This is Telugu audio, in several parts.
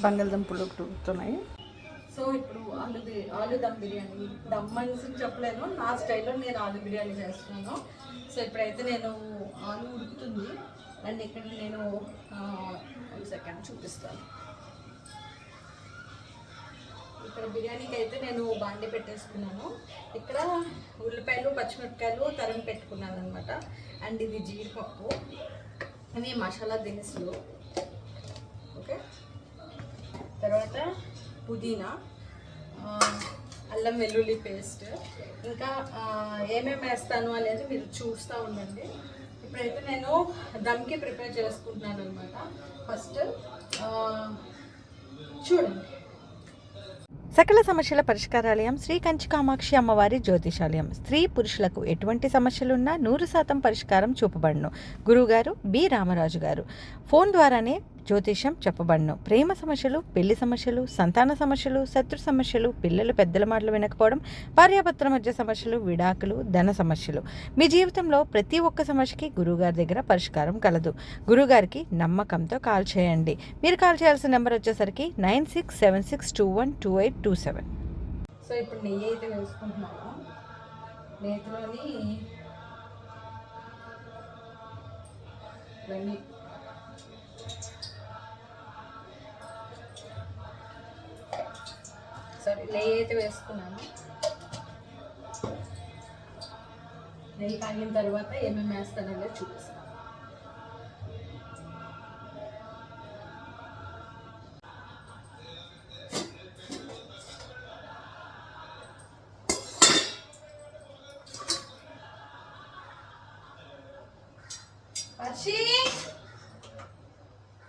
బంగాళదుంపలు ఉడుకుతున్నాయి. సో ఇప్పుడు ఆలు దమ్ బిర్యానీ, దమ్ అనేసి చెప్పలేను, నా స్టైల్లో నేను ఆలు బిర్యానీ చేస్తున్నాను. సో ఇప్పుడైతే నేను ఆలు ఉడుకుతుంది అండ్ ఇక్కడ నేను 1 సెకండ్ చూపిస్తాను. ఇక్కడ బిర్యానీకి అయితే నేను బాండి పెట్టేసుకున్నాను. ఇక్కడ ఉల్లిపాయలు పచ్చిమిరపకాయలు తరిమి పెట్టుకున్నాను అనమాట. అండ్ ఇది జీడిపప్పు, ఇవి మసాలా దినుసులు. ఓకే, తర్వాత పుదీనా, అల్లం వెల్లుల్లి పేస్ట్, ఇంకా ఏమేమి వేస్తాను అనేది మీరు చూస్తూ ఉండండి. ఇప్పుడైతే నేను దమ్కి ప్రిపేర్ చేసుకుంటున్నాను అనమాట. ఫస్ట్ చూడండి. సకల సమస్యల పరిష్కారాలయం శ్రీ కంచి కామాక్షి అమ్మవారి జ్యోతిషాలయం. స్త్రీ పురుషులకు ఎటువంటి సమస్యలున్నా 100% పరిష్కారం చూపబడును. గురువుగారు బి రామరాజు గారు. ఫోన్ ద్వారానే జ్యోతిషం చెప్పబడును. ప్రేమ సమస్యలు, పెళ్లి సమస్యలు, సంతాన సమస్యలు, శత్రు సమస్యలు, పిల్లలు పెద్దల మాటలు వినకపోవడం, భార్యాభర్తల మధ్య సమస్యలు, విడాకులు, ధన సమస్యలు, మీ జీవితంలో ప్రతి ఒక్క సమస్యకి గురువుగారి దగ్గర పరిష్కారం కలదు. గురువుగారికి నమ్మకంతో కాల్ చేయండి. మీరు కాల్ చేయాల్సిన నెంబర్ వచ్చేసరికి 9676212827. సో ఇప్పుడు నెయ్యి అయితే వేసుకుంటున్నాను. నేతిలోని ఇవన్నీ నెయ్యి అయితే వేసుకున్నాను. నెయ్యి కాగిన తర్వాత ఏమేమి వేస్తాననేది చూపిస్తాను.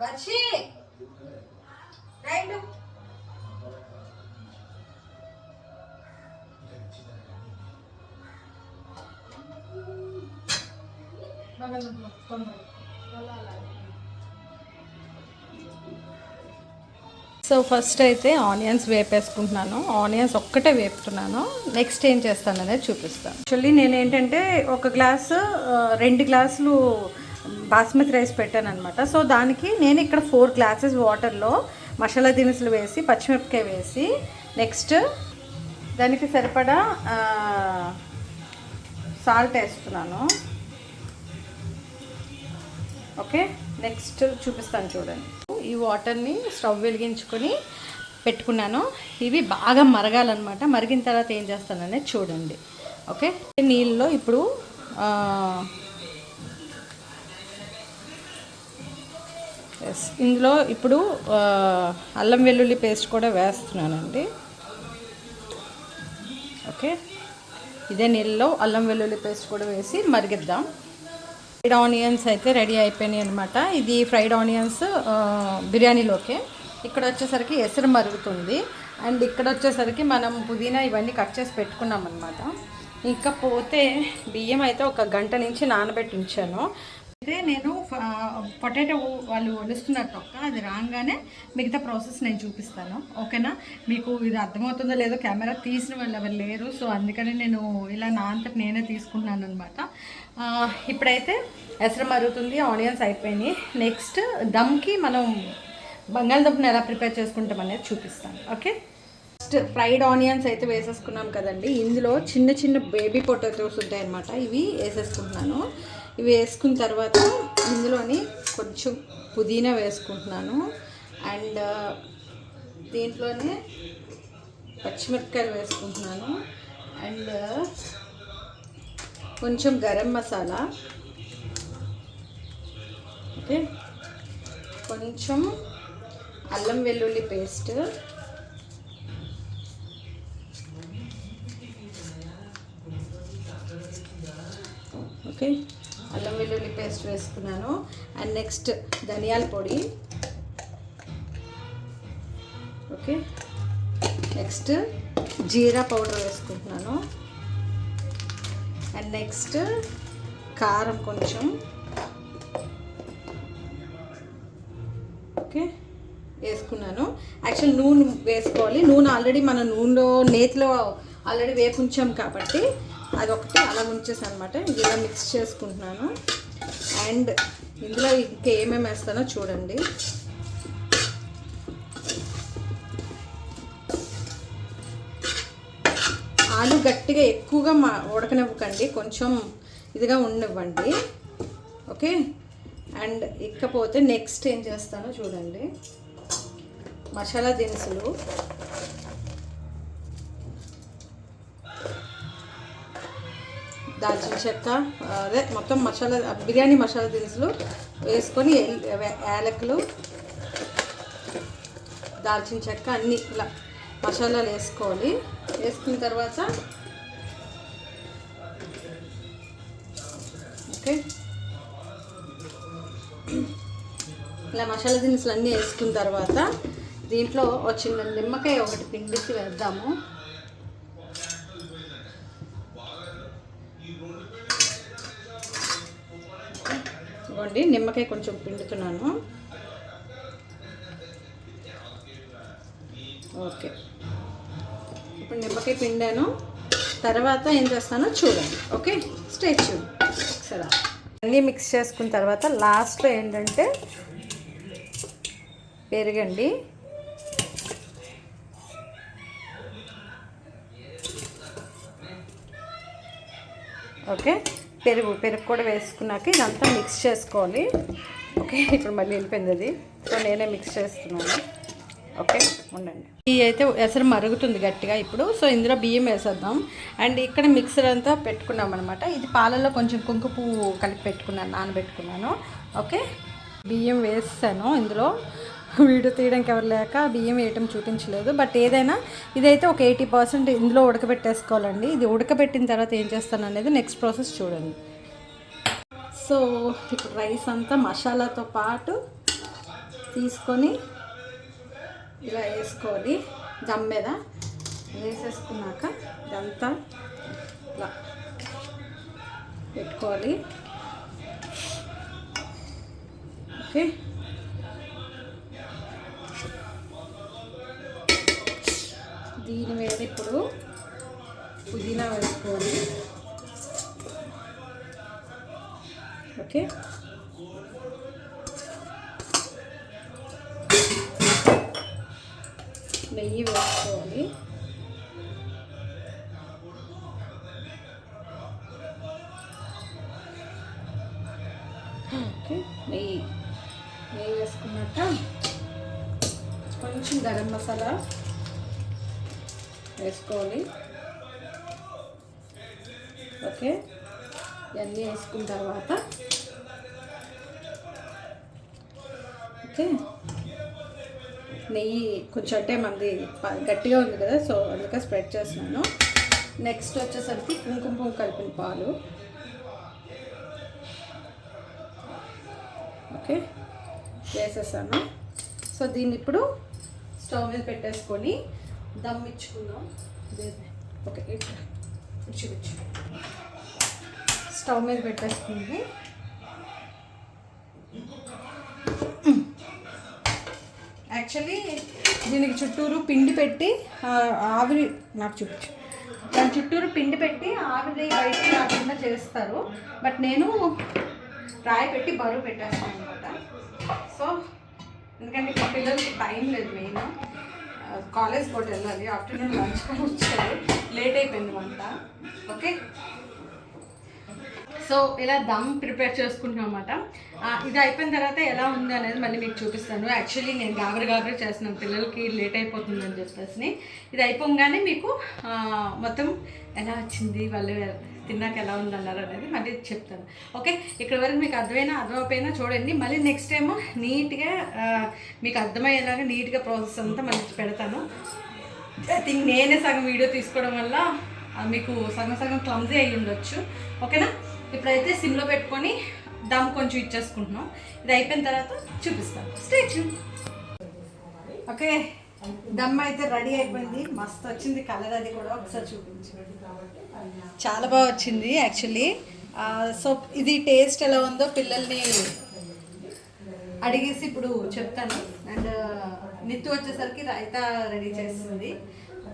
వర్షి రైట్. సో ఫస్ట్ అయితే ఆనియన్స్ వేపేసుకుంటున్నాను. ఆనియన్స్ ఒక్కటే వేపుతున్నాను. నెక్స్ట్ ఏం చేస్తాను అనేది చూపిస్తాను. యాక్చువల్లీ నేను ఏంటంటే 1 గ్లాసు 2 గ్లాసులు బాస్మతి రైస్ పెట్టాను అనమాట. సో దానికి నేను ఇక్కడ 4 గ్లాసెస్ వాటర్లో మసాలా దినుసులు వేసి, పచ్చిమిరపకాయ వేసి, నెక్స్ట్ దానికి సరిపడా సాల్ట్ వేస్తున్నాను. ఓకే, నెక్స్ట్ చూపిస్తాను చూడండి. ఈ వాటర్ని స్టవ్ వెలిగించుకొని పెట్టుకున్నాను. ఇవి బాగా మరగాలన్నమాట. మరిగిన తర్వాత ఏం చేస్తాననేది చూడండి. ఓకే, నీళ్ళలో ఇప్పుడు ఇందులో ఇప్పుడు అల్లం వెల్లుల్లి పేస్ట్ కూడా వేస్తున్నానండి. ఓకే, ఇదే నీళ్ళలో అల్లం వెల్లుల్లి పేస్ట్ కూడా వేసి మరిగిద్దాం. ఫ్రైడ్ ఆనియన్స్ అయితే రెడీ అయిపోయినాయి అనమాట. ఇది ఫ్రైడ్ ఆనియన్స్ బిర్యానీలోకే. ఇక్కడ వచ్చేసరికి ఎసరు మరుగుతుంది. అండ్ ఇక్కడ వచ్చేసరికి మనం పుదీనా ఇవన్నీ కట్ చేసి పెట్టుకున్నాం అనమాట. ఇకపోతే బియ్యం అయితే 1 గంట నుంచి నానబెట్టి ఉంచాను. అయితే నేను పొటాటో వాళ్ళు వలుస్తున్నారు తొక్క, అది రాగానే మిగతా ప్రాసెస్ నేను చూపిస్తాను. ఓకేనా, మీకు ఇది అర్థమవుతుందో లేదో, కెమెరా తీసిన వాళ్ళు ఎవరు లేరు. సో అందుకని నేను ఇలా నా అంతటి నేనే తీసుకుంటున్నాను అనమాట. ఇప్పుడైతే ఎసరు మరుగుతుంది, ఆనియన్స్ అయిపోయినాయి. నెక్స్ట్ దమ్కి మనం బంగాళదుంపను ఎలా ప్రిపేర్ చేసుకుంటాం అనేది చూపిస్తాను. ఓకే, ఫస్ట్ ఫ్రైడ్ ఆనియన్స్ అయితే వేసేసుకున్నాం కదండి. ఇందులో చిన్న చిన్న బేబీ పొటాటోస్ ఉంటాయన్నమాట. ఇవి వేసేసుకుంటున్నాను. ఇవి వేసుకున్న తర్వాత ఇందులోని కొంచెం పుదీనా వేసుకుంటున్నాను. అండ్ దీంట్లోనే పచ్చిమిరపకాయలు వేసుకుంటున్నాను. అండ్ కొంచెం గరం మసాలా. ఓకే, కొంచెం అల్లం వెల్లుల్లి పేస్ట్. ఓకే, అల్లం వెల్లుల్లి పేస్ట్ వేసుకున్నాను. అండ్ నెక్స్ట్ ధనియాల పొడి. ఓకే, నెక్స్ట్ జీరా పౌడర్ వేసుకుంటున్నాను. అండ్ నెక్స్ట్ కారం కొంచెం. ఓకే, వేసుకున్నాను. యాక్చువల్ నూనె వేసుకోవాలి. నూనె ఆల్రెడీ మన నూనెలో నేతిలో ఆల్రెడీ వేపుంచాం కాబట్టి అదొకటి అలా ఉంచేసాను అనమాట. ఇది ఇలా మిక్స్ చేసుకుంటున్నాను. అండ్ ఇందులో ఇంకా ఏమేమి వేస్తానో చూడండి. ఆలు గట్టిగా ఎక్కువగా ఉడకనివ్వకండి, కొంచెం ఇదిగా ఉండనివ్వండి. ఓకే. అండ్ ఇకపోతే నెక్స్ట్ ఏం చేస్తానో చూడండి. మసాలా దినుసులు, దాల్చిన చెక్క, అదే మొత్తం మసాలా బిర్యానీ మసాలా దినుసులు వేసుకొని యాలకులు, దాల్చిన చెక్క అన్నీ ఇలా మసాలాలు వేసుకోవాలి. వేసుకున్న తర్వాత ఓకే, ఇలా మసాలా దినుసులు అన్నీ వేసుకున్న తర్వాత దీంట్లో ఒక చిన్న నిమ్మకాయ ఒకటి పిండిసి వేద్దాము. ఇవ్వండి, నిమ్మకాయ కొంచెం పిండుతున్నాను. ఓకే, ఇప్పుడు నిమ్మకాయ పిండాను. తర్వాత ఏం చేస్తానో చూడండి. Okay, stay tune. సరే, అన్నీ మిక్స్ చేసుకున్న తర్వాత లాస్ట్లో ఏంటంటే పెరుగండి. ఓకే, పెరుగు కూడా వేసుకున్నాక ఇదంతా మిక్స్ చేసుకోవాలి. ఓకే, ఇప్పుడు మళ్ళీ వెళ్ళిపోయింది అది, సో నేనే మిక్స్ చేస్తున్నాను. ఓకే, ఉండండి. ఇది అయితే ఎసరు మరుగుతుంది గట్టిగా ఇప్పుడు. సో ఇందులో బియ్యం వేసేద్దాం. అండ్ ఇక్కడ మిక్సర్ అంతా పెట్టుకున్నాం అనమాట. ఇది పాలల్లో కొంచెం కుంకుమ పువ్వు కలిపి పెట్టుకున్నాను, నానబెట్టుకున్నాను. ఓకే, బియ్యం వేసాను ఇందులో. వీడియో తీయడానికి ఎవరు లేక బియ్యం వేయటం చూపించలేదు. బట్ ఏదైనా ఇదైతే ఒక 80% ఇందులో ఉడకబెట్టేసుకోవాలండి. ఇది ఉడకబెట్టిన తర్వాత ఏం చేస్తాను అనేది నెక్స్ట్ ప్రాసెస్ చూడండి. సో ఇప్పుడు రైస్ అంతా మసాలాతో పాటు తీసుకొని ఇలా వేసుకోవాలి. దమ్ మీద వేసేసుకున్నాక ఇదంతా ఇలా పెట్టుకోవాలి. ఓకే, దీని మీద ఇప్పుడు పుదీనా వేసుకోవాలి. ఓకే, నెయ్యి వేసుకోవాలి. ఓకే, నెయ్యి వేసుకున్నాక కొంచెం గరం మసాలా వేసుకోవాలి. ఓకే, ఇవన్నీ వేసుకున్న తర్వాత ఓకే, నెయ్యి కొంచెం అంటే మనది గట్టిగా ఉంది కదా, సో అందుకే స్ప్రెడ్ చేస్తున్నాను. నెక్స్ట్ వచ్చేసరికి కుంకుమ పువ్వు కలిపిన పాలు. ఓకే, వేసేసాను. సో దీన్ని ఇప్పుడు స్టవ్ మీద పెట్టేసుకొని దమ్ ఇచ్చుకుందాం. ఓకే, చూపించు. స్టవ్ మీద పెట్టేసుకుంది. యాక్చువల్లీ దీనికి చుట్టూరు పిండి పెట్టి ఆవిరి నాకు చూపించు. దాని చుట్టూరు పిండి పెట్టి ఆవిరి బయటికి రాకుండా చేస్తారు. బట్ నేను రాయి పెట్టి బరువు పెట్టేస్తాను అనమాట. సో ఎందుకంటే ఇప్పుడు పిల్లలకి టైం లేదు, మెయిన్ కాలేజ్ కూడా వెళ్ళాలి. ఆఫ్టర్నూన్ లంచ్ కూడా వచ్చారు, లేట్ అయిపోయింది వంట. ఓకే, సో ఇలా దమ్ ప్రిపేర్ చేసుకుంటున్నాం అన్నమాట. ఇది అయిపోయిన తర్వాత ఎలా ఉంది అనేది మళ్ళీ మీకు చూపిస్తాను. యాక్చువల్లీ నేను గాబరి చేస్తున్నాను, పిల్లలకి లేట్ అయిపోతుందని చెప్పేసి. ఇది అయిపోగానే మీకు మొత్తం ఎలా వచ్చింది, వాళ్ళు తిన్నాక ఎలా ఉందన్నారు అనేది మళ్ళీ చెప్తాను. ఓకే, ఇక్కడ వరకు మీకు అర్థమైపోయినా చూడండి. మళ్ళీ నెక్స్ట్ టైము నీట్గా మీకు అర్థమయ్యేలాగా నీట్గా ప్రాసెస్ అంతా మళ్ళీ పెడతాను. ఐ థింక్ నేనే సగం వీడియో తీసుకోవడం వల్ల మీకు సగం క్లమ్జీ అయ్యి ఉండొచ్చు. ఓకేనా, ఇప్పుడైతే సిమ్లో పెట్టుకొని దమ్ కొంచెం ఇచ్చేసుకుంటున్నాం. ఇది అయిపోయిన తర్వాత చూపిస్తాను. Stay tune. ఓకే, దమ్ అయితే రెడీ అయిపోయింది. మస్తు వచ్చింది కలర్, అది కూడా ఒకసారి చూపించండి. చాలా బాగా వచ్చింది యాక్చువల్లీ. సో ఇది టేస్ట్ ఎలా ఉందో పిల్లల్ని అడిగేసి ఇప్పుడు చెప్తాను. అండ్ నిత్తు వచ్చేసరికి రైతా రెడీ చేస్తుంది.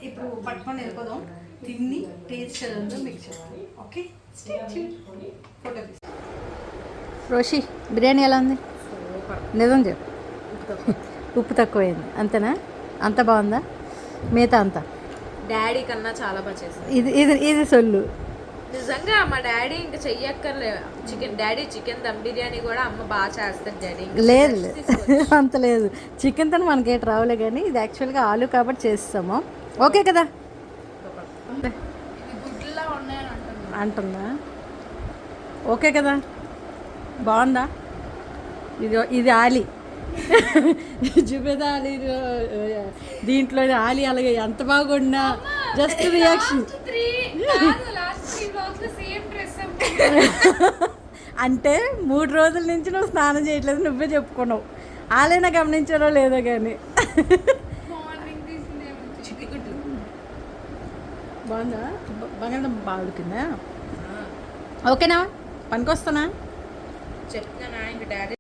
ఇప్పుడు పట్టుకొని వెళ్ళిపోదాం. తిని టేస్ట్ ఎలా ఉందో మీకు చెప్తాను. Okay, stay tune. ఫోటో తీసి. రోషి, బిర్యానీ ఎలా ఉంది? నిజం చెప్పు. ఉప్పు తక్కువైంది అంతేనా? అంత బాగుందా? మిగతా అంతా డాడీ కన్నా చాలా బాగా చేశారు. ఇది సొల్లు. నిజంగా మా డాడీ ఇంకా చెయ్యక్కర్లే. డాడీ చికెన్ దమ్ బిర్యానీ కూడా అమ్మ బాగా చేస్తారు డాడీ. లేదు అంత లేదు, చికెన్ తను మనకేటి రావులే, కానీ ఇది యాక్చువల్గా ఆలు కాబట్టి చేస్తాము. ఓకే కదా అంటుందా? ఓకే కదా, బాగుందా? ఇది ఆలి జుబేదా ఆలి, దీంట్లో ఆలి అలాగే ఎంత బాగున్నా జస్ట్ రియాక్షన్. అంటే 3 రోజుల నుంచి నువ్వు స్నానం చేయట్లేదు, నువ్వే చెప్పుకున్నావు. ఆలైనా గమనించారో లేదో కానీ. బాగుందా? బాగా ఉడికిందా? ఓకేనా? పనికొస్తానా? చెప్తున్నా ఇంకా డాడీ